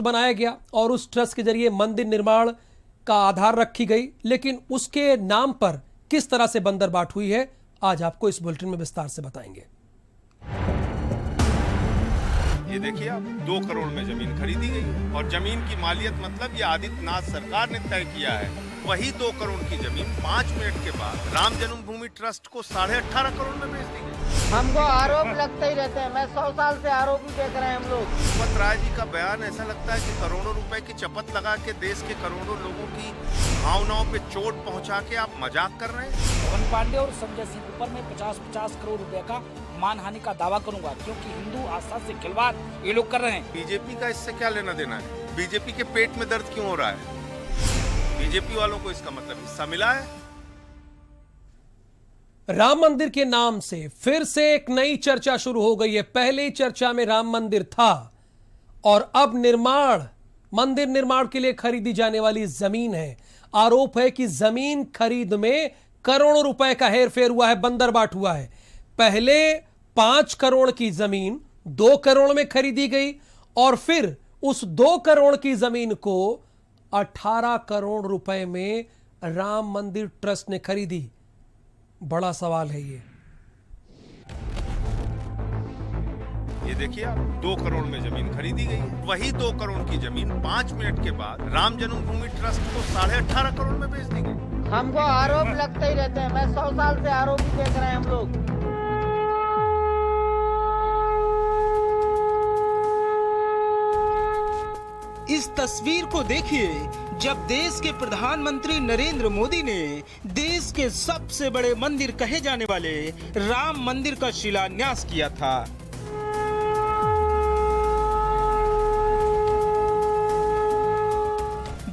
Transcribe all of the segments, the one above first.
बनाया गया और उस ट्रस्ट के जरिए मंदिर निर्माण का आधार रखी गई, लेकिन उसके नाम पर किस तरह से बंदरबाट हुई है आज आपको इस बुलेटिन में विस्तार से बताएंगे। ये देखिए आप 2 करोड़ में जमीन खरीदी गई और जमीन की मालियत मतलब ये आदित्यनाथ सरकार ने तय किया है। वही 2 करोड़ की जमीन 5 मिनट के बाद राम जन्मभूमि ट्रस्ट को 18.5 करोड़ में बेच दी गई। हमको आरोप लगते ही रहते हैं। मैं 100 साल से आरोप ही देख रहे हैं हम लोग। भगवत राय जी का बयान ऐसा लगता है कि करोड़ों रुपए की चपत लगा के देश के करोड़ों लोगों की भावनाओं पे चोट पहुंचा के आप मजाक कर रहे हैं। पवन पांडे और संजय सिंह ऊपर में 50-50 करोड़ रुपए का मानहानि का दावा करूंगा, क्योंकि हिंदू आस्था से खिलवाड़ ये लोग कर रहे हैं। बीजेपी का इससे क्या लेना देना है? बीजेपी के पेट में दर्द क्यों हो रहा है? बीजेपी वालों को इसका मतलब हिस्सा मिला है। राम मंदिर के नाम से फिर से एक नई चर्चा शुरू हो गई है। पहले चर्चा में राम मंदिर था और अब मंदिर निर्माण के लिए खरीदी जाने वाली जमीन है। आरोप है कि जमीन खरीद में करोड़ों रुपए का हेरफेर हुआ है, बंदरबाट हुआ है। पहले 5 करोड़ की जमीन 2 करोड़ में खरीदी गई और फिर उस 2 करोड़ की जमीन को 18 करोड़ रुपए में राम मंदिर ट्रस्ट ने खरीदी। बड़ा सवाल है ये देखिए आप 2 करोड़ में जमीन खरीदी गई है। वही 2 करोड़ की जमीन 5 मिनट के बाद राम जन्मभूमि ट्रस्ट को 18.5 करोड़ में बेच दी गई। हमको आरोप लगते ही रहते हैं। मैं 100 साल से आरोप ही देख रहे हैं हम लोग। इस तस्वीर को देखिए, जब देश के प्रधानमंत्री नरेंद्र मोदी ने देश के सबसे बड़े मंदिर कहे जाने वाले राम मंदिर का शिलान्यास किया था।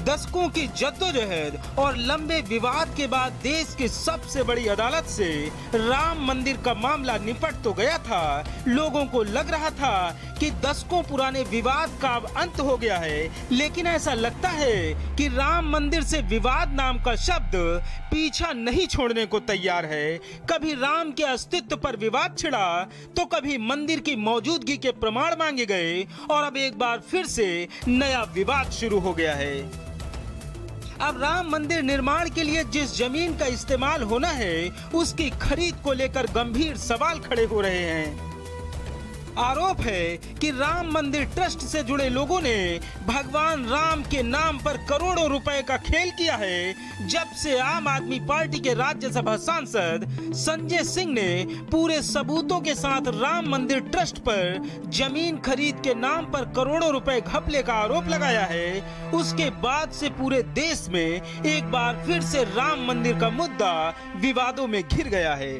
दशकों की जद्दोजहद और लंबे विवाद के बाद देश की सबसे बड़ी अदालत से राम मंदिर का मामला निपट तो गया था। लोगों को लग रहा था कि दशकों पुराने विवाद का अब अंत हो गया है, लेकिन ऐसा लगता है कि राम मंदिर से विवाद नाम का शब्द पीछा नहीं छोड़ने को तैयार है। कभी राम के अस्तित्व पर विवाद छिड़ा तो कभी मंदिर की मौजूदगी के प्रमाण मांगे गए और अब एक बार फिर से नया विवाद शुरू हो गया है। अब राम मंदिर निर्माण के लिए जिस जमीन का इस्तेमाल होना है, उसकी खरीद को लेकर गंभीर सवाल खड़े हो रहे हैं। आरोप है कि राम मंदिर ट्रस्ट से जुड़े लोगों ने भगवान राम के नाम पर करोड़ों रुपए का खेल किया है। जब से आम आदमी पार्टी के राज्यसभा सांसद संजय सिंह ने पूरे सबूतों के साथ राम मंदिर ट्रस्ट पर जमीन खरीद के नाम पर करोड़ों रुपए घपले का आरोप लगाया है, उसके बाद से पूरे देश में एक बार फिर से राम मंदिर का मुद्दा विवादों में घिर गया है।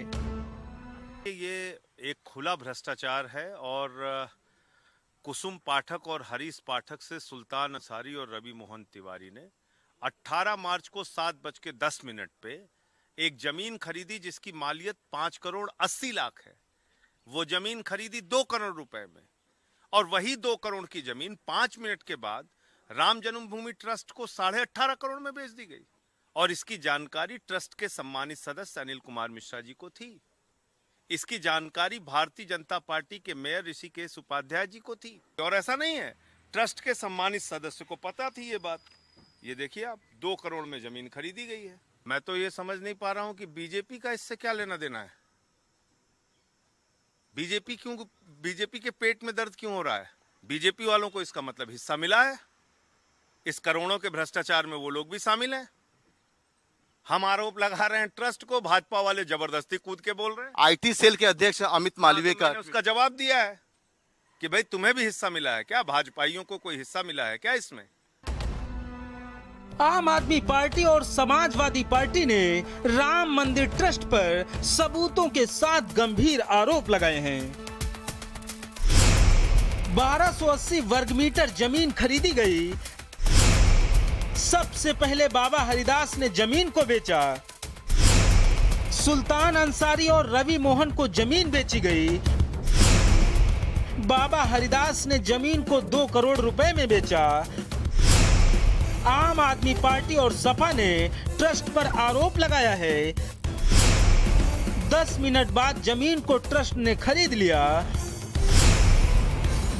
ये एक खुला भ्रष्टाचार है और कुसुम पाठक और हरीश पाठक से सुल्तान अंसारी और रवि मोहन तिवारी ने 18 मार्च को 7:10 पे एक जमीन खरीदी जिसकी मालियत 5 करोड़ 80 लाख है। वो जमीन खरीदी 2 करोड़ रुपए में और वही 2 करोड़ की जमीन 5 मिनट के बाद राम जन्मभूमि ट्रस्ट को 18.5 करोड़ में बेच दी गई और इसकी जानकारी ट्रस्ट के सम्मानित सदस्य अनिल कुमार मिश्रा जी को थी। इसकी जानकारी भारतीय जनता पार्टी के मेयर ऋषिकेश उपाध्याय जी को थी और ऐसा नहीं है, ट्रस्ट के सम्मानित सदस्य को पता थी ये बात। ये देखिए आप 2 करोड़ में जमीन खरीदी गई है। मैं तो ये समझ नहीं पा रहा हूं कि बीजेपी का इससे क्या लेना देना है। बीजेपी के पेट में दर्द क्यों हो रहा है? बीजेपी वालों को इसका मतलब हिस्सा मिला है। इस करोड़ों के भ्रष्टाचार में वो लोग भी शामिल हैं। हम आरोप लगा रहे हैं ट्रस्ट को, भाजपा वाले जबरदस्ती कूद के बोल रहे हैं। आईटी सेल के अध्यक्ष अमित मालवीय का उसका जवाब दिया है कि भाई तुम्हें भी हिस्सा मिला है क्या? भाजपाइयों को कोई हिस्सा मिला है क्या इसमें? आम आदमी पार्टी और समाजवादी पार्टी ने राम मंदिर ट्रस्ट पर सबूतों के साथ गंभीर आरोप लगाए हैं। 1280 वर्ग मीटर जमीन खरीदी गई। सबसे पहले बाबा हरिदास ने जमीन को बेचा। सुल्तान अंसारी और रवि मोहन को जमीन बेची गई। बाबा हरिदास ने जमीन को 2 करोड़ रुपए में बेचा। आम आदमी पार्टी और सपा ने ट्रस्ट पर आरोप लगाया है। 10 मिनट बाद जमीन को ट्रस्ट ने खरीद लिया।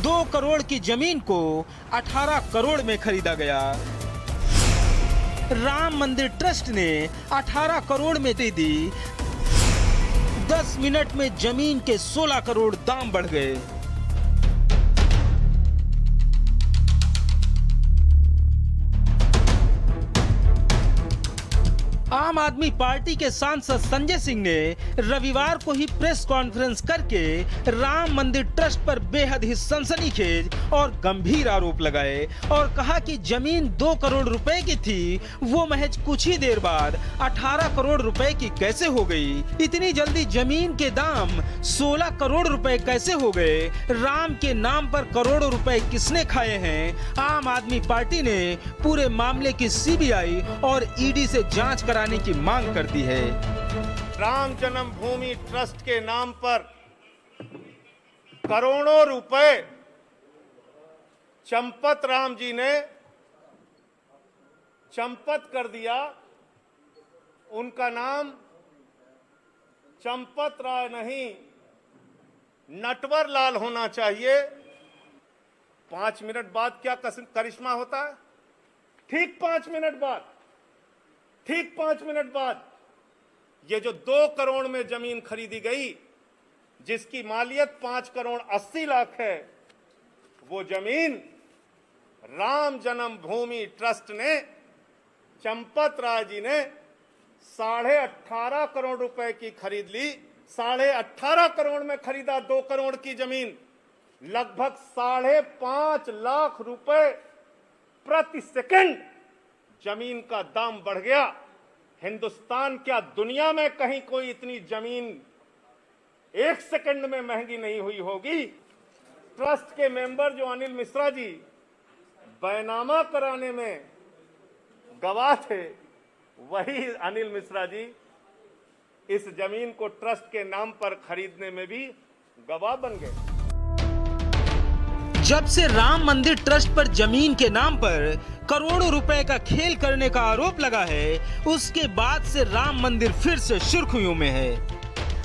2 करोड़ की जमीन को 18 करोड़ में खरीदा गया। राम मंदिर ट्रस्ट ने 18 करोड़ में दे दी। 10 मिनट में जमीन के 16 करोड़ दाम बढ़ गए। आम आदमी पार्टी के सांसद संजय सिंह ने रविवार को ही प्रेस कॉन्फ्रेंस करके राम मंदिर ट्रस्ट पर बेहद ही सनसनीखेज और गंभीर आरोप लगाए और कहा कि जमीन 2 करोड़ रुपए की थी, वो महज कुछ ही देर बाद 18 करोड़ रुपए की कैसे हो गई? इतनी जल्दी जमीन के दाम 16 करोड़ रुपए कैसे हो गए? राम के नाम पर करोड़ों रुपए किसने खाए हैं? आम आदमी पार्टी ने पूरे मामले की सीबीआई और ईडी से जांच कराने की मांग करती है। राम जन्मभूमि ट्रस्ट के नाम पर करोड़ों रुपए चंपत राम जी ने चंपत कर दिया। उनका नाम चंपत राय नहीं, नटवर लाल होना चाहिए। 5 मिनट बाद क्या करिश्मा होता है? ठीक 5 मिनट बाद, ठीक 5 मिनट बाद ये जो 2 करोड़ में जमीन खरीदी गई, जिसकी मालियत 5 करोड़ 80 लाख है, वो जमीन राम जन्मभूमि ट्रस्ट ने, चंपत राय जी ने 18.5 करोड़ रुपए की खरीद ली। 18.5 करोड़ में खरीदा 2 करोड़ की जमीन, लगभग 5.5 लाख रुपए प्रति सेकंड जमीन का दाम बढ़ गया। हिंदुस्तान क्या दुनिया में कहीं कोई इतनी जमीन 1 सेकंड में महंगी नहीं हुई होगी। ट्रस्ट के मेंबर जो अनिल मिश्रा जी बैनामा कराने में गवाह थे, वही अनिल मिश्रा जी इस जमीन को ट्रस्ट के नाम पर खरीदने में भी गवाह बन गए। जब से राम मंदिर ट्रस्ट पर जमीन के नाम पर करोड़ों रुपए का खेल करने का आरोप लगा है, उसके बाद से राम मंदिर फिर से सुर्खियों में है।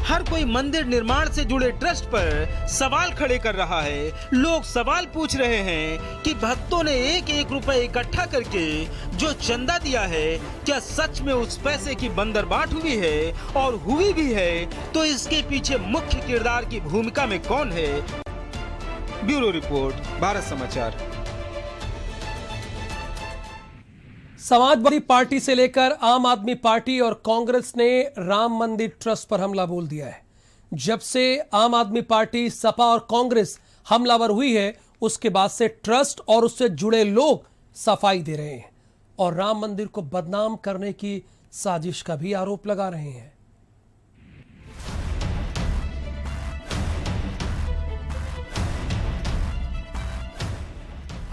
हर कोई मंदिर निर्माण से जुड़े ट्रस्ट पर सवाल खड़े कर रहा है। लोग सवाल पूछ रहे हैं कि भक्तों ने 1-1 रुपए इकट्ठा करके जो चंदा दिया है, क्या सच में उस पैसे की बंदरबाट हुई है? और हुई भी है तो इसके पीछे मुख्य किरदार की भूमिका में कौन है? ब्यूरो रिपोर्ट, भारत समाचार। समाजवादी पार्टी से लेकर आम आदमी पार्टी और कांग्रेस ने राम मंदिर ट्रस्ट पर हमला बोल दिया है। जब से आम आदमी पार्टी, सपा और कांग्रेस हमलावर हुई है, उसके बाद से ट्रस्ट और उससे जुड़े लोग सफाई दे रहे हैं और राम मंदिर को बदनाम करने की साजिश का भी आरोप लगा रहे हैं।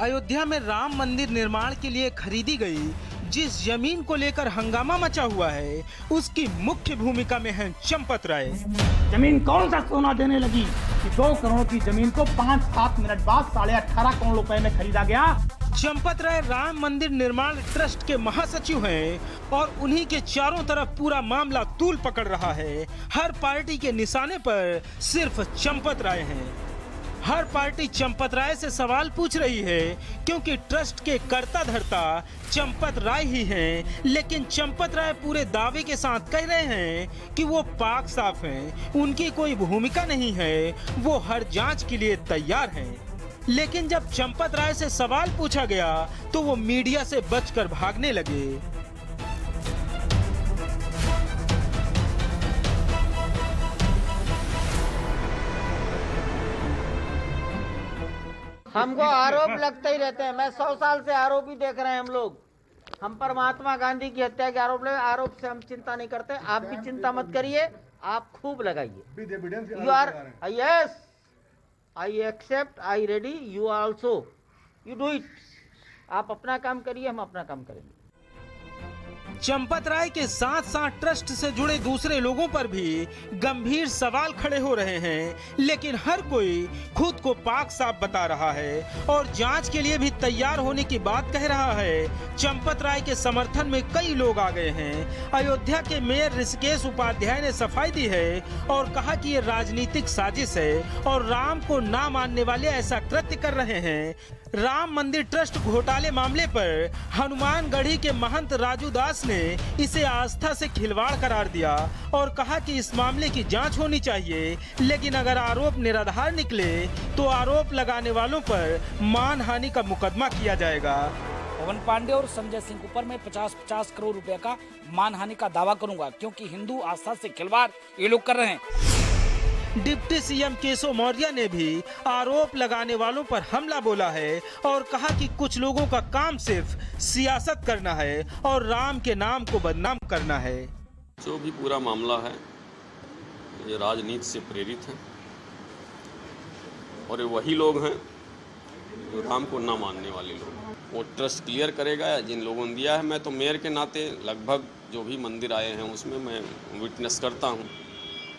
अयोध्या में राम मंदिर निर्माण के लिए खरीदी गई जिस जमीन को लेकर हंगामा मचा हुआ है, उसकी मुख्य भूमिका में है चंपत राय। जमीन कौन सा सोना देने लगी कि 2 करोड़ की जमीन को 5-7 मिनट बाद 18.5 करोड़ रुपए में खरीदा गया। चंपत राय राम मंदिर निर्माण ट्रस्ट के महासचिव हैं और उन्हीं के चारों तरफ पूरा मामला तूल पकड़ रहा है। हर पार्टी के निशाने पर सिर्फ चंपत राय हैं। हर पार्टी चंपत राय से सवाल पूछ रही है क्योंकि ट्रस्ट के कर्ता धर्ता चंपत राय ही हैं, लेकिन चंपत राय पूरे दावे के साथ कह रहे हैं कि वो पाक साफ हैं, उनकी कोई भूमिका नहीं है, वो हर जांच के लिए तैयार हैं। लेकिन जब चंपत राय से सवाल पूछा गया तो वो मीडिया से बचकर भागने लगे। हमको आरोप लगते ही रहते हैं। मैं 100 साल से आरोप ही देख रहे हैं हम लोग। हम पर महात्मा गांधी की हत्या के आरोप लगे। आरोप से हम चिंता नहीं करते। आप भी चिंता मत करिए, आप खूब लगाइए। You are yes, I accept, I ready, you also, you do it. आप अपना काम करिए, हम अपना काम करेंगे। चंपत राय के साथ साथ ट्रस्ट से जुड़े दूसरे लोगों पर भी गंभीर सवाल खड़े हो रहे हैं, लेकिन हर कोई खुद को पाक साफ बता रहा है और जांच के लिए भी तैयार होने की बात कह रहा है। चंपत राय के समर्थन में कई लोग आ गए हैं। अयोध्या के मेयर ऋषिकेश उपाध्याय ने सफाई दी है और कहा कि ये राजनीतिक साजिश है और राम को ना मानने वाले ऐसा कृत्य कर रहे हैं। राम मंदिर ट्रस्ट घोटाले मामले पर हनुमानगढ़ी के महंत राजू दास ने इसे आस्था से खिलवाड़ करार दिया और कहा कि इस मामले की जांच होनी चाहिए, लेकिन अगर आरोप निराधार निकले तो आरोप लगाने वालों पर मानहानि का मुकदमा किया जाएगा। पवन पांडे और संजय सिंह ऊपर मैं 50-50 करोड़ रुपए का मानहानि का दावा करूंगा, क्योंकि हिंदू आस्था से खिलवाड़ ये लोग कर रहे हैं। डिप्टी सीएम केशव मौर्य ने भी आरोप लगाने वालों पर हमला बोला है और कहा कि कुछ लोगों का काम सिर्फ सियासत करना है और राम के नाम को बदनाम करना है। जो भी पूरा मामला है ये राजनीति से प्रेरित है और ये वही लोग हैं जो राम को ना मानने वाले लोग। वो ट्रस्ट क्लियर करेगा या जिन लोगों ने दिया है। मैं तो मेयर के नाते लगभग जो भी मंदिर आए हैं उसमें मैं विटनेस करता हूँ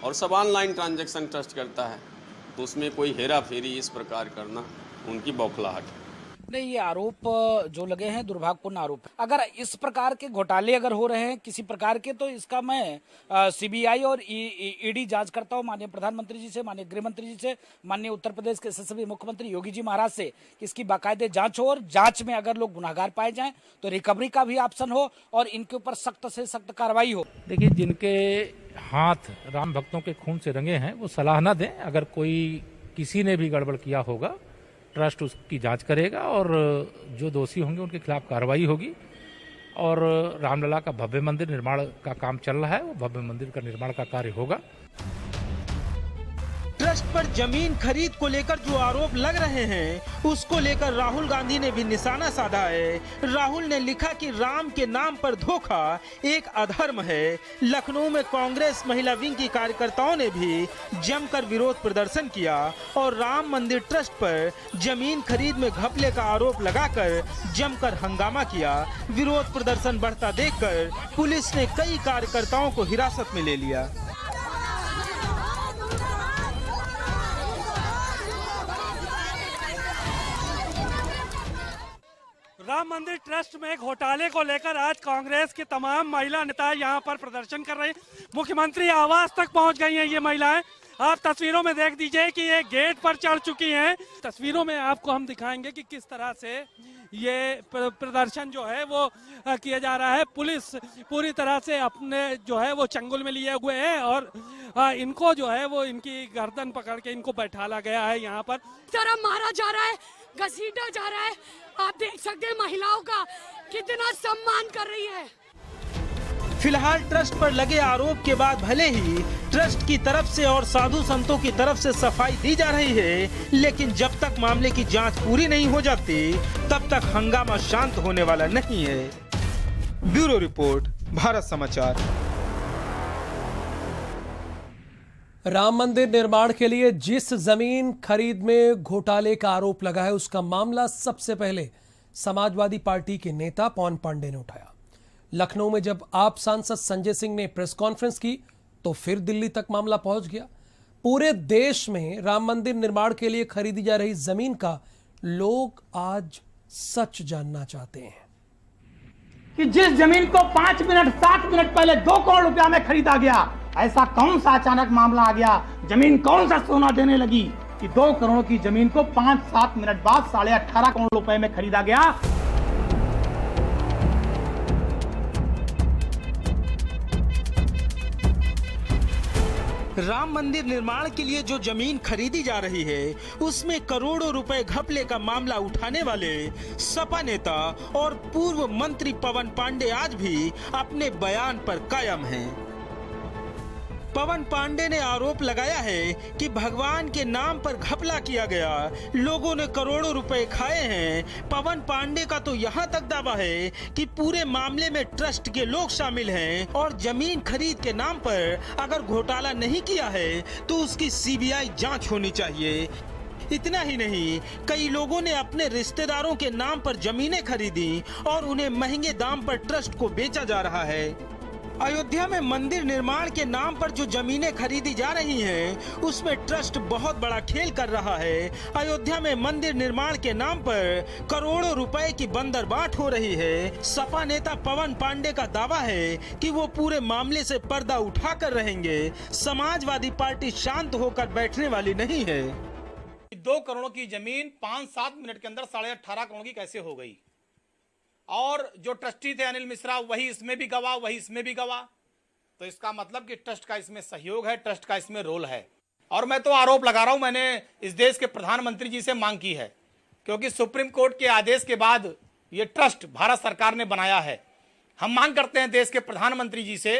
और सब ऑनलाइन ट्रांजैक्शन ट्रस्ट करता है, तो उसमें कोई हेरा फेरी इस प्रकार करना उनकी बौखलाहट है। नहीं, ये आरोप जो लगे हैं दुर्भाग्यपूर्ण आरोप। अगर इस प्रकार के घोटाले अगर हो रहे हैं किसी प्रकार के, तो इसका मैं सीबीआई और ईडी जांच करता हूँ माननीय प्रधानमंत्री जी से, माननीय गृह मंत्री जी से, माननीय उत्तर प्रदेश के यशस्वी मुख्यमंत्री योगी जी महाराज से, इसकी बाकायदे जांच हो और जांच में अगर लोग गुनाहगार पाए जाएं तो रिकवरी का भी ऑप्शन हो और इनके ऊपर सख्त से सख्त कार्रवाई हो। देखिए, जिनके हाथ राम भक्तों के खून से रंगे हैं वो सलाह न दें। अगर कोई किसी ने भी गड़बड़ किया होगा ट्रस्ट उसकी जांच करेगा और जो दोषी होंगे उनके खिलाफ कार्रवाई होगी। और रामलला का भव्य मंदिर निर्माण का काम चल रहा है, वो भव्य मंदिर का निर्माण का कार्य होगा। ट्रस्ट पर जमीन खरीद को लेकर जो आरोप लग रहे हैं उसको लेकर राहुल गांधी ने भी निशाना साधा है। राहुल ने लिखा कि राम के नाम पर धोखा एक अधर्म है। लखनऊ में कांग्रेस महिला विंग की कार्यकर्ताओं ने भी जमकर विरोध प्रदर्शन किया और राम मंदिर ट्रस्ट पर जमीन खरीद में घपले का आरोप लगाकर जमकर हंगामा किया। विरोध प्रदर्शन बढ़ता देखकर पुलिस ने कई कार्यकर्ताओं को हिरासत में ले लिया। राम मंदिर ट्रस्ट में घोटाले को लेकर आज कांग्रेस के तमाम महिला नेता यहाँ पर प्रदर्शन कर रहे हैं। मुख्यमंत्री आवास तक पहुँच गई हैं ये महिलाएं। आप तस्वीरों में देख दीजिए कि ये गेट पर चढ़ चुकी हैं। तस्वीरों में आपको हम दिखाएंगे कि किस तरह से ये प्रदर्शन जो है वो किया जा रहा है। पुलिस पूरी तरह से अपने जो है वो चंगुल में लिए हुए है और इनको जो है वो इनकी गर्दन पकड़ के इनको बैठाला गया है। यहाँ पर तरह मारा जा रहा है, घसीटा जा रहा है। आप देख सकते हैं महिलाओं का कितना सम्मान कर रही है। फिलहाल ट्रस्ट पर लगे आरोप के बाद भले ही ट्रस्ट की तरफ से और साधु संतों की तरफ से सफाई दी जा रही है, लेकिन जब तक मामले की जांच पूरी नहीं हो जाती तब तक हंगामा शांत होने वाला नहीं है। ब्यूरो रिपोर्ट, भारत समाचार। राम मंदिर निर्माण के लिए जिस जमीन खरीद में घोटाले का आरोप लगा है उसका मामला सबसे पहले समाजवादी पार्टी के नेता पवन पांडे ने उठाया। लखनऊ में जब आप सांसद संजय सिंह ने प्रेस कॉन्फ्रेंस की तो फिर दिल्ली तक मामला पहुंच गया। पूरे देश में राम मंदिर निर्माण के लिए खरीदी जा रही जमीन का लोग आज सच जानना चाहते हैं कि जिस जमीन को 5 मिनट 7 मिनट पहले 2 करोड़ रुपया में खरीदा गया, ऐसा कौन सा अचानक मामला आ गया? जमीन कौन सा सोना देने लगी कि 2 करोड़ की जमीन को 5-7 मिनट बाद 18.5 करोड़ रुपए में खरीदा गया? राम मंदिर निर्माण के लिए जो जमीन खरीदी जा रही है उसमें करोड़ों रुपए घपले का मामला उठाने वाले सपा नेता और पूर्व मंत्री पवन पांडे आज भी अपने बयान पर कायम हैं। पवन पांडे ने आरोप लगाया है कि भगवान के नाम पर घपला किया गया, लोगों ने करोड़ों रुपए खाए हैं। पवन पांडे का तो यहाँ तक दावा है कि पूरे मामले में ट्रस्ट के लोग शामिल हैं और जमीन खरीद के नाम पर अगर घोटाला नहीं किया है तो उसकी सीबीआई जांच होनी चाहिए। इतना ही नहीं, कई लोगों ने अपने रिश्तेदारों के नाम पर जमीनें खरीदी और उन्हें महंगे दाम पर ट्रस्ट को बेचा जा रहा है। अयोध्या में मंदिर निर्माण के नाम पर जो जमीनें खरीदी जा रही हैं, उसमें ट्रस्ट बहुत बड़ा खेल कर रहा है। अयोध्या में मंदिर निर्माण के नाम पर करोड़ों रुपए की बंदरबाट हो रही है। सपा नेता पवन पांडे का दावा है कि वो पूरे मामले से पर्दा उठाकर रहेंगे। समाजवादी पार्टी शांत होकर बैठने वाली नहीं है। 2 करोड़ की जमीन 5-7 मिनट के अंदर 18.5 करोड़ की कैसे हो गई? और जो ट्रस्टी थे अनिल मिश्रा, वही इसमें भी गवाह, वही इसमें भी गवाह। तो इसका मतलब कि ट्रस्ट का इसमें सहयोग है, ट्रस्ट का इसमें रोल है। और मैं तो आरोप लगा रहा हूं, मैंने इस देश के प्रधानमंत्री जी से मांग की है, क्योंकि सुप्रीम कोर्ट के आदेश के बाद ये ट्रस्ट भारत सरकार ने बनाया है। हम मांग करते हैं देश के प्रधानमंत्री जी से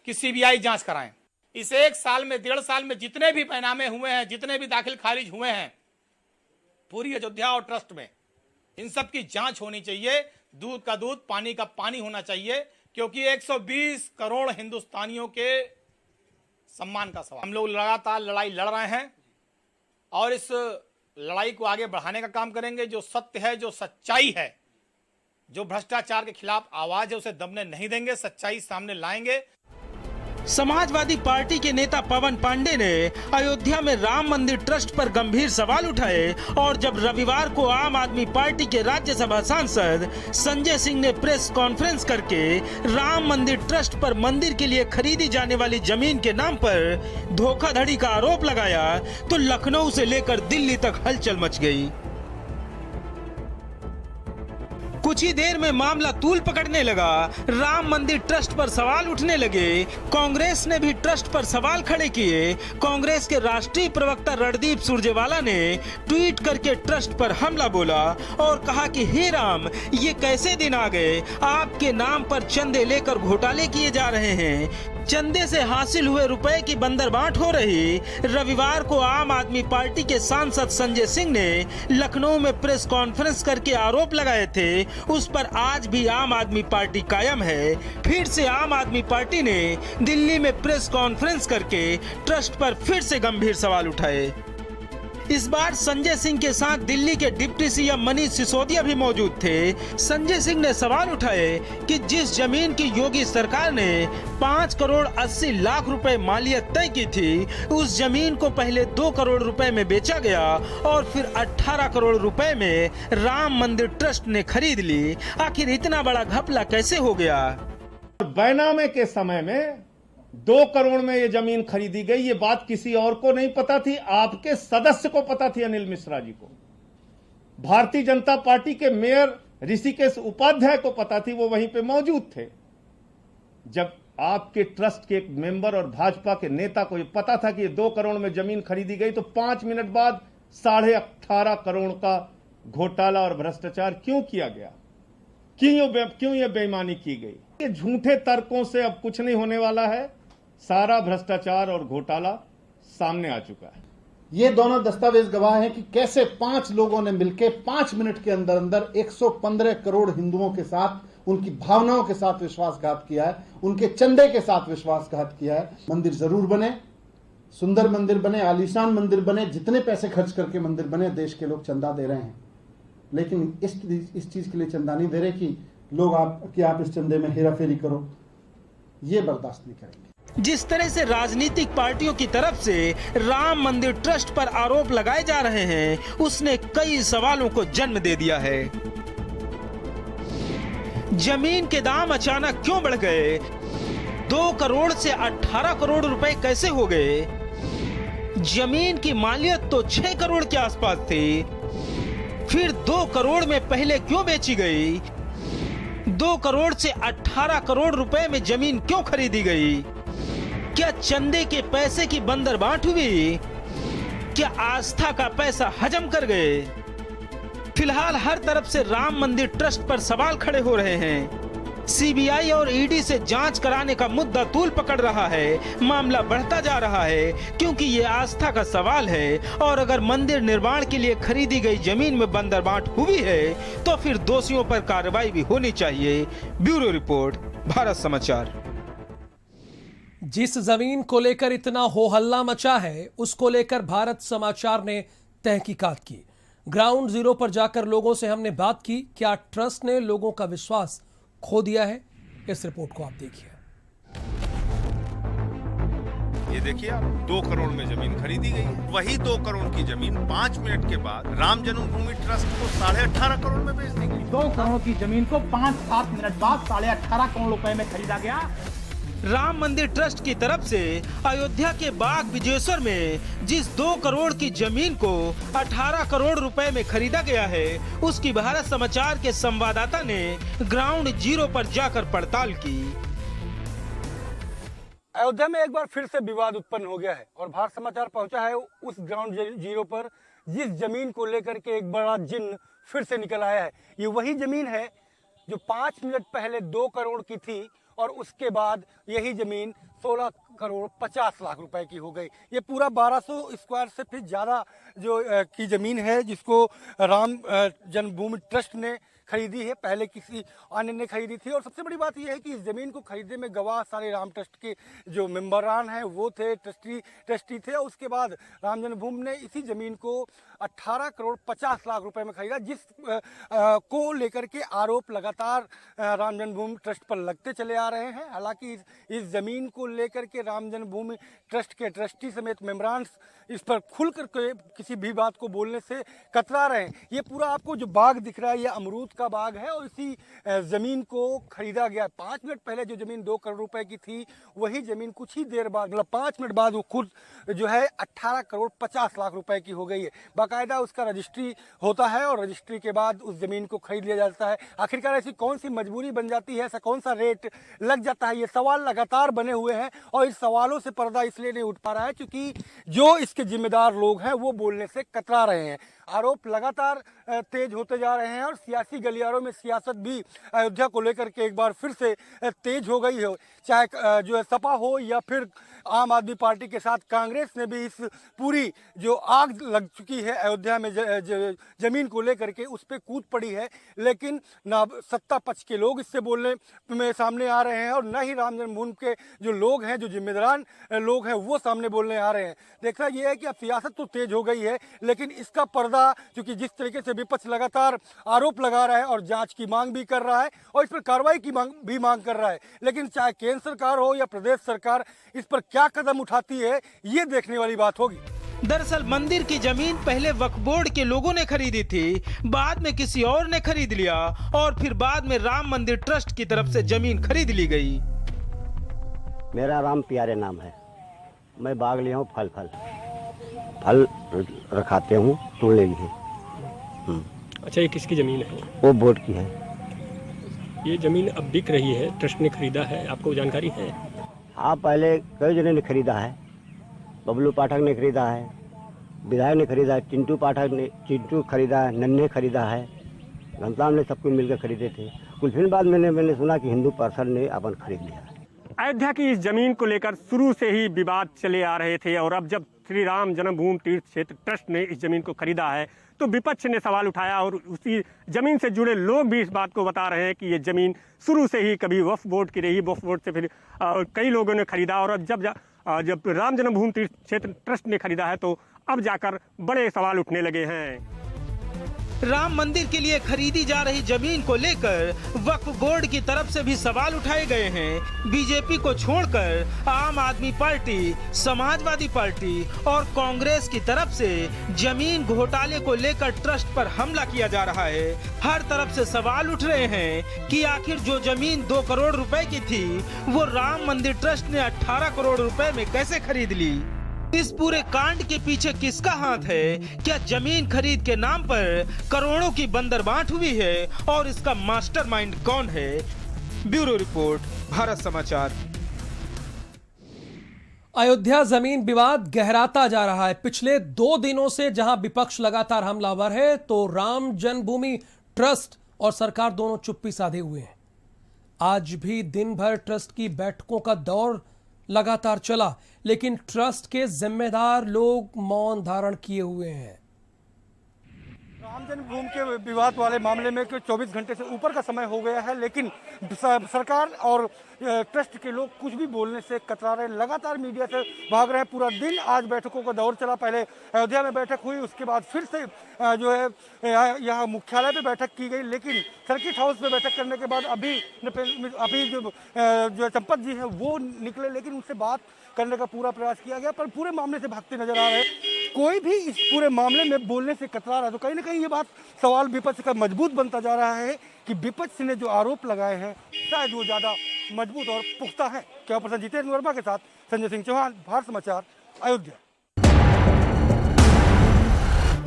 कि सीबीआई जांच कराएं। इस 1 साल में, 1.5 साल में जितने भी पैनामे हुए हैं, जितने भी दाखिल खारिज हुए हैं पूरी अयोध्या और ट्रस्ट में, इन सब की जांच होनी चाहिए। दूध का दूध, पानी का पानी होना चाहिए, क्योंकि 120 करोड़ हिंदुस्तानियों के सम्मान का सवाल। हम लोग लगातार लड़ाई लड़ रहे हैं और इस लड़ाई को आगे बढ़ाने का काम करेंगे। जो सत्य है, जो सच्चाई है, जो भ्रष्टाचार के खिलाफ आवाज है, उसे दबने नहीं देंगे, सच्चाई सामने लाएंगे। समाजवादी पार्टी के नेता पवन पांडे ने अयोध्या में राम मंदिर ट्रस्ट पर गंभीर सवाल उठाए और जब रविवार को आम आदमी पार्टी के राज्यसभा सांसद संजय सिंह ने प्रेस कॉन्फ्रेंस करके राम मंदिर ट्रस्ट पर मंदिर के लिए खरीदी जाने वाली जमीन के नाम पर धोखाधड़ी का आरोप लगाया, तो लखनऊ से लेकर दिल्ली तक हलचल मच गई। कुछ ही देर में मामला तूल पकड़ने लगा। राम मंदिर ट्रस्ट पर सवाल उठने लगे। कांग्रेस ने भी ट्रस्ट पर सवाल खड़े किए। कांग्रेस के राष्ट्रीय प्रवक्ता रणदीप सुरजेवाला ने ट्वीट करके ट्रस्ट पर हमला बोला और कहा कि हे राम, ये कैसे दिन आ गए, आपके नाम पर चंदे लेकर घोटाले किए जा रहे हैं, चंदे से हासिल हुए रुपए की बंदरबाट हो रही। रविवार को आम आदमी पार्टी के सांसद संजय सिंह ने लखनऊ में प्रेस कॉन्फ्रेंस करके आरोप लगाए थे, उस पर आज भी आम आदमी पार्टी कायम है। फिर से आम आदमी पार्टी ने दिल्ली में प्रेस कॉन्फ्रेंस करके ट्रस्ट पर फिर से गंभीर सवाल उठाए। इस बार संजय सिंह के साथ दिल्ली के डिप्टी सीएम मनीष सिसोदिया भी मौजूद थे। संजय सिंह ने सवाल उठाए कि जिस जमीन की योगी सरकार ने 5 करोड़ 80 लाख रुपए मालियत तय की थी, उस जमीन को पहले 2 करोड़ रुपए में बेचा गया और फिर 18 करोड़ रुपए में राम मंदिर ट्रस्ट ने खरीद ली। आखिर इतना बड़ा घपला कैसे हो गया? बैनामे के समय में 2 करोड़ में ये जमीन खरीदी गई, ये बात किसी और को नहीं पता थी, आपके सदस्य को पता थी, अनिल मिश्रा जी को। भारतीय जनता पार्टी के मेयर ऋषिकेश उपाध्याय को पता थी, वो वहीं पे मौजूद थे। जब आपके ट्रस्ट के एक मेंबर और भाजपा के नेता को ये पता था कि ये 2 करोड़ में जमीन खरीदी गई, तो 5 मिनट बाद 18.5 करोड़ का घोटाला और भ्रष्टाचार क्यों किया गया? क्यों ये बेईमानी की गई? ये झूठे तर्कों से अब कुछ नहीं होने वाला है। सारा भ्रष्टाचार और घोटाला सामने आ चुका है। ये दोनों दस्तावेज गवाह हैं कि कैसे 5 लोगों ने मिलकर 5 मिनट के अंदर अंदर 115 करोड़ हिंदुओं के साथ, उनकी भावनाओं के साथ विश्वासघात किया है, उनके चंदे के साथ विश्वासघात किया है। मंदिर जरूर बने, सुंदर मंदिर बने, आलीशान मंदिर बने, जितने पैसे खर्च करके मंदिर बने, देश के लोग चंदा दे रहे हैं, लेकिन इस चीज के लिए चंदा नहीं दे रहे कि लोग आप इस चंदे में हेराफेरी करो। ये बर्दाश्त नहीं करेंगे। जिस तरह से राजनीतिक पार्टियों की तरफ से राम मंदिर ट्रस्ट पर आरोप लगाए जा रहे हैं, उसने कई सवालों को जन्म दे दिया है। जमीन के दाम अचानक क्यों बढ़ गए? 2 करोड़ से 18 करोड़ रुपए कैसे हो गए? जमीन की मालियत तो 6 करोड़ के आसपास थी, फिर 2 करोड़ में पहले क्यों बेची गई? 2 करोड़ से 18 करोड़ रुपए में जमीन क्यों खरीदी गई? क्या चंदे के पैसे की बंदरबाट हुई? क्या आस्था का पैसा हजम कर गए? फिलहाल हर तरफ से राम मंदिर ट्रस्ट पर सवाल खड़े हो रहे हैं। सीबीआई और ईडी से जांच कराने का मुद्दा तूल पकड़ रहा है। मामला बढ़ता जा रहा है क्योंकि ये आस्था का सवाल है, और अगर मंदिर निर्माण के लिए खरीदी गई जमीन में बंदरबाट हुई है तो फिर दोषियों पर कार्रवाई भी होनी चाहिए। ब्यूरो रिपोर्ट, भारत समाचार। जिस जमीन को लेकर इतना हो हल्ला मचा है, उसको लेकर भारत समाचार ने तहकीकात की। ग्राउंड जीरो पर जाकर लोगों से हमने बात की। क्या ट्रस्ट ने लोगों का विश्वास खो दिया है? इस रिपोर्ट को आप देखिए। ये देखिए आप, 2 करोड़ में जमीन खरीदी गई है। वही 2 करोड़ की जमीन 5 मिनट के बाद राम जन्मभूमि ट्रस्ट को 18.5 करोड़ में बेच दी गई। 2 करोड़ की जमीन को 5-7 मिनट बाद 18.5 करोड़ रुपए में खरीदा गया। राम मंदिर ट्रस्ट की तरफ से अयोध्या के बाग विजेश्वर में जिस 2 करोड़ की जमीन को 18 करोड़ रुपए में खरीदा गया है, उसकी भारत समाचार के संवाददाता ने ग्राउंड जीरो पर जाकर पड़ताल की। अयोध्या में एक बार फिर से विवाद उत्पन्न हो गया है और भारत समाचार पहुंचा है उस ग्राउंड जीरो पर जिस जमीन को लेकर के एक बड़ा जिन्न फिर से निकल आया है। ये वही जमीन है जो 5 मिनट पहले 2 करोड़ की थी और उसके बाद यही जमीन 16 करोड़ 50 लाख रुपए की हो गई। ये पूरा 1200 स्क्वायर से फिर ज़्यादा जो की ज़मीन है जिसको राम जन्मभूमि ट्रस्ट ने खरीदी है, पहले किसी अन्य ने खरीदी थी। और सबसे बड़ी बात यह है कि इस ज़मीन को खरीदने में गवाह सारे राम ट्रस्ट के जो मेंबरान हैं वो थे, ट्रस्टी थे। और उसके बाद राम जन्मभूमि ने इसी ज़मीन को 18 करोड़ 50 लाख रुपए में खरीदा, जिस को लेकर के आरोप लगातार राम जन्मभूमि ट्रस्ट पर लगते चले आ रहे हैं। हालांकि इस ज़मीन को लेकर के राम जन्मभूमि ट्रस्ट के ट्रस्टी समेत मेंबरान इस पर खुल कर के किसी भी बात को बोलने से कतरा रहे हैं। ये पूरा आपको जो बाग दिख रहा है ये अमरूद का बाग है और इसी जमीन को खरीदा गया। 5 मिनट पहले जो जमीन 2 करोड़ रुपए की थी वही जमीन कुछ ही देर बाद, मतलब 5 मिनट बाद वो खुद जो है 18 करोड़ 50 लाख रुपए की हो गई है। बाकायदा उसका रजिस्ट्री होता है और रजिस्ट्री के बाद उस जमीन को खरीद लिया जाता है। आखिरकार ऐसी कौन सी मजबूरी बन जाती है, ऐसा कौन सा रेट लग जाता है, ये सवाल लगातार बने हुए हैं। और इस सवालों से पर्दा इसलिए नहीं उठ पा रहा है क्योंकि जो इसके जिम्मेदार लोग हैं वो बोलने से कतरा रहे हैं। आरोप लगातार तेज होते जा रहे हैं और सियासी गलियारों में सियासत भी अयोध्या को लेकर के एक बार फिर से तेज हो गई है। चाहे जो है सपा हो या फिर आम आदमी पार्टी के साथ कांग्रेस ने भी इस पूरी जो आग लग चुकी है अयोध्या में जमीन को लेकर के उस पर कूद पड़ी है। लेकिन ना सत्ता पक्ष के लोग इससे बोलने में सामने आ रहे हैं और न ही राम जन्मभूमि के जो लोग हैं, जो जिम्मेदार लोग हैं, वो सामने बोलने आ रहे हैं। देखना यह है कि अब सियासत तो तेज हो गई है लेकिन इसका पर्दा, क्योंकि जिस तरीके से विपक्ष लगातार आरोप लगा रहा है और जांच की मांग भी कर रहा है और इस पर कार्रवाई की मांग कर रहा है, लेकिन चाहे केंद्र सरकार हो या प्रदेश सरकार इस पर क्या कदम उठाती है ये देखने वाली बात होगी। दरअसल मंदिर की जमीन पहले वक्फ बोर्ड के लोगों ने खरीदी थी, बाद में किसी और ने खरीद लिया और फिर बाद में राम मंदिर ट्रस्ट की तरफ से जमीन खरीद ली गई। मेरा राम प्यारे नाम है। मैं बाग लिया हूँ, फल रखाते हूँ, तोड़ ले लिए। अच्छा, ये किसकी जमीन है? वो बोर्ड की है। ये जमीन अब बिक रही है, ट्रस्ट ने खरीदा है, आपको जानकारी है? हाँ, पहले कई जने ने खरीदा है। बबलू पाठक ने खरीदा है, विधायक ने खरीदा है, चिंटू खरीदा है, नन्हे खरीदा है, घनश्याम ने सब कुछ मिलकर खरीदे थे। कुछ दिन बाद मैंने सुना कि हिंदू पर्सन ने अपन खरीद लिया। अयोध्या की इस जमीन को लेकर शुरू से ही विवाद चले आ रहे थे और अब जब श्री राम जन्मभूमि तीर्थ क्षेत्र ट्रस्ट ने इस जमीन को खरीदा है तो विपक्ष ने सवाल उठाया और उसी जमीन से जुड़े लोग भी इस बात को बता रहे हैं कि ये जमीन शुरू से ही कभी वक्फ बोर्ड की रही, वक्फ बोर्ड से फिर कई लोगों ने खरीदा और अब जब राम जन्मभूमि तीर्थ क्षेत्र ट्रस्ट ने खरीदा है तो अब जाकर बड़े सवाल उठने लगे हैं। राम मंदिर के लिए खरीदी जा रही जमीन को लेकर वक्फ बोर्ड की तरफ से भी सवाल उठाए गए हैं। बीजेपी को छोड़कर आम आदमी पार्टी, समाजवादी पार्टी और कांग्रेस की तरफ से जमीन घोटाले को लेकर ट्रस्ट पर हमला किया जा रहा है। हर तरफ से सवाल उठ रहे हैं कि आखिर जो जमीन 2 करोड़ रुपए की थी वो राम मंदिर ट्रस्ट ने 18 करोड़ रुपए में कैसे खरीद ली। इस पूरे कांड के पीछे किसका हाथ है? क्या जमीन खरीद के नाम पर करोड़ों की बंदरबांट हुई है और इसका मास्टरमाइंड कौन है? ब्यूरो रिपोर्ट, भारत समाचार। अयोध्या जमीन विवाद गहराता जा रहा है। पिछले 2 दिनों से जहां विपक्ष लगातार हमलावर है तो राम जन्मभूमि ट्रस्ट और सरकार दोनों चुप्पी साधे हुए हैं। आज भी दिन भर ट्रस्ट की बैठकों का दौर लगातार चला लेकिन ट्रस्ट के जिम्मेदार लोग मौन धारण किए हुए हैं। राम जन्मभूमि के विवाद वाले मामले में 24 घंटे से ऊपर का समय हो गया है, लेकिन सरकार और ट्रस्ट के लोग कुछ भी बोलने से कतरा रहे हैं। लगातार मीडिया से भाग रहे हैं। पूरा दिन आज बैठकों का दौर चला। पहले अयोध्या में बैठक हुई, उसके बाद फिर से जो है यहाँ मुख्यालय पे बैठक की गई, लेकिन सर्किट हाउस में बैठक करने के बाद अभी जो चंपत जी है वो निकले, लेकिन उनसे बात करने का पूरा प्रयास किया गया, पर पूरे मामले से भागते नजर आ रहे हैं। कोई भी इस पूरे मामले में बोलने से कतरा रहा है। तो कहीं ना कहीं ये बात सवाल विपक्ष का मजबूत बनता जा रहा है कि विपक्ष ने जो आरोप लगाए हैं शायद वो ज्यादा मजबूत और पुख्ता है। क्या पर्सन जितेंद्र वर्मा के साथ संजय सिंह चौहान, भारत समाचार, अयोध्या।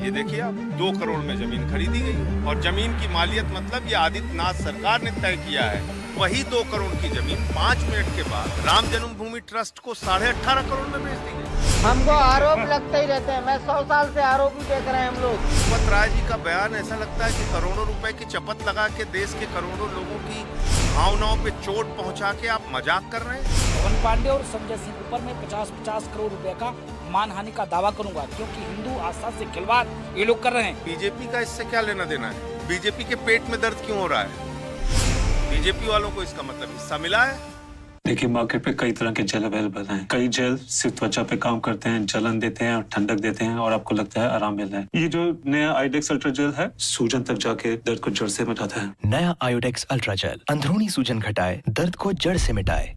ये देखिए आप 2 करोड़ में जमीन खरीदी गई और जमीन की मालियत मतलब ये आदित्यनाथ सरकार ने तय किया है। वही 2 करोड़ की जमीन 5 मिनट के बाद राम जन्मभूमि ट्रस्ट को 18.5 करोड़ में बेच दी गई। हमको आरोप लगते ही रहते हैं। मैं 100 साल से आरोप ही देख रहे हैं हम लोग। चंपत राय जी का बयान ऐसा लगता है कि करोड़ों रुपए की चपत लगा के देश के करोड़ों लोगों की भावनाओं पे चोट पहुंचा के आप मजाक कर रहे हैं। पवन पांडे और संजय सिंह ऊपर में 50-50 करोड़ रुपए का मानहानि का दावा करूंगा, क्योंकि हिंदू आस्था से खिलवाड़ ये लोग कर रहे हैं। बीजेपी का इससे क्या लेना देना है? बीजेपी के पेट में दर्द क्यों हो रहा है? बीजेपी वालों को इसका मतलब हिस्सा मिला है। देखिए, मार्केट पे कई तरह के जेल अवेलेबल हैं। कई जेल सिर्फ त्वचा पे काम करते हैं, जलन देते हैं और ठंडक देते हैं और आपको लगता है आराम मिल रहा है। ये जो नया आयोडेक्स अल्ट्रा जेल है, सूजन तक जाके दर्द को जड़ से मिटाता है। नया आयोडेक्स अल्ट्रा जेल अंदरूनी सूजन घटाए, दर्द को जड़ से मिटाए।